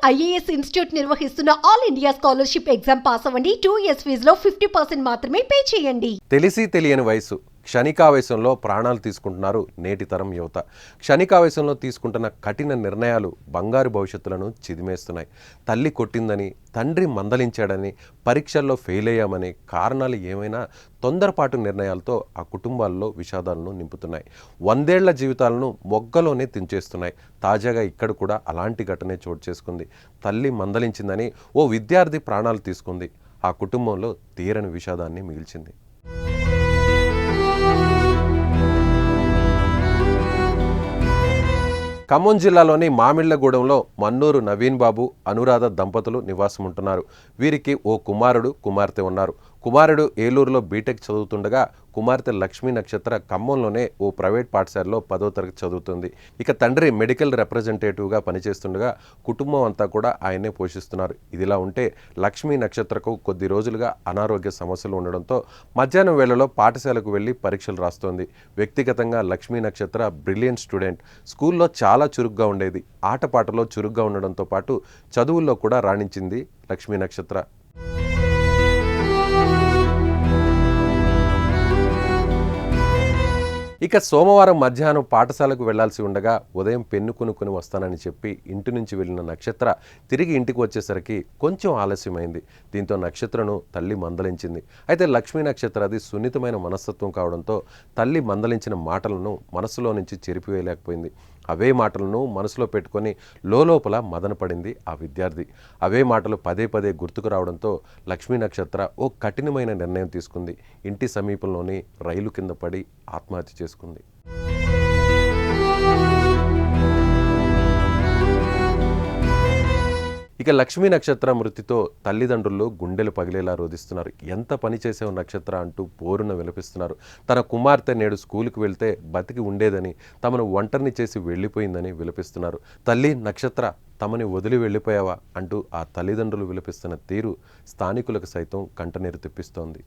IAS institute నిర్వహిస్తున్న all India scholarship exam pass అవ్వండి. 2 years ఫీజులో 50% మాత్రమే పే చేయండి. తెలిసి తెలియని వయసు క్షణికావేశంలో ప్రాణాలు తీసుకుంటున్నారు నేటి తరం యువత. క్షణికావేశంలో తీసుకుంటున్న కఠిన నిర్ణయాలు బంగారు భవిష్యత్తులను చిదిమేస్తున్నాయి. తల్లి కొట్టిందని, తండ్రి మందలించాడని, పరీక్షల్లో ఫెయిల్ అయ్యామని కారణాలు ఏమైనా తొందరపాటు నిర్ణయాలతో ఆ కుటుంబాల్లో విషాదాలను నింపుతున్నాయి. 100 ఏళ్ల జీవితాలను మొగ్గలోనే తుంచేస్తున్నాయి. తాజాగా ఇక్కడ కూడా అలాంటి ఘటనే చోటు చేసుకుంది. తల్లి మందలించిందని ఓ విద్యార్థి ప్రాణాలు తీసుకుంది. ఆ కుటుంబంలో తీరని విషాదాన్ని మిగిల్చింది. ఖమ్మం జిల్లాలోని మామిళ్లగూడెంలో మన్నూరు నవీన్ బాబు, అనురాధ దంపతులు నివాసం ఉంటున్నారు. వీరికి ఓ కుమారుడు, కుమార్తె ఉన్నారు. కుమారుడు ఏలూరులో బీటెక్ చదువుతుండగా కుమార్తె లక్ష్మీ నక్షత్ర ఖమ్మంలోనే ఓ ప్రైవేట్ పాఠశాలలో 10వ తరగతి చదువుతుంది. ఇక తండ్రి మెడికల్ రిప్రజెంటేటివ్గా పనిచేస్తుండగా కుటుంబం అంతా కూడా ఆయన్నే పోషిస్తున్నారు. ఇదిలా ఉంటే లక్ష్మీ నక్షత్రకు కొద్ది రోజులుగా అనారోగ్య సమస్యలు ఉండడంతో మధ్యాహ్నం వేళలో పాఠశాలకు వెళ్లి పరీక్షలు రాస్తోంది. వ్యక్తిగతంగా లక్ష్మీ నక్షత్ర బ్రిలియంట్ స్టూడెంట్. స్కూల్లో చాలా చురుగ్గా ఉండేది. ఆటపాటలో చురుగ్గా ఉండడంతో పాటు చదువుల్లో కూడా రాణించింది లక్ష్మీ నక్షత్ర. ఇక సోమవారం మధ్యాహ్నం పాఠశాలకు వెళ్లాల్సి ఉండగా ఉదయం పెన్ను కొనుక్కొని వస్తానని చెప్పి ఇంటి నుంచి వెళ్లిన నక్షత్ర తిరిగి ఇంటికి వచ్చేసరికి కొంచెం ఆలస్యమైంది. దీంతో నక్షత్రను తల్లి మందలించింది. అయితే లక్ష్మీ నక్షత్ర అది సున్నితమైన మనస్తత్వం కావడంతో తల్లి మందలించిన మాటలను మనసులో నుంచి చెరిపివేయలేకపోయింది. అవే మాటలను మనసులో పెట్టుకొని లోపల మదనపడింది ఆ విద్యార్థి. అవే మాటలు పదే పదే గుర్తుకు రావడంతో లక్ష్మీ నక్షత్ర ఓ కఠినమైన నిర్ణయం తీసుకుంది. ఇంటి సమీపంలోని రైలు కింద పడి ఆత్మహత్య చేసుకుంది. ఇక లక్ష్మీ నక్షత్ర మృతితో తల్లిదండ్రులు గుండెలు పగిలేలా రోధిస్తున్నారు. ఎంత పని చేసావు నక్షత్ర అంటూ పోరున విలపిస్తున్నారు. తన కుమార్తె నేడు స్కూలుకు వెళ్తే బతికి ఉండేదని, తమను ఒంటరిని చేసి వెళ్ళిపోయిందని విలపిస్తున్నారు. తల్లి నక్షత్ర, తమని వదిలి వెళ్ళిపోయావా అంటూ ఆ తల్లిదండ్రులు విలపిస్తున్న తీరు స్థానికులకు సైతం కంటనీరు తెప్పిస్తోంది.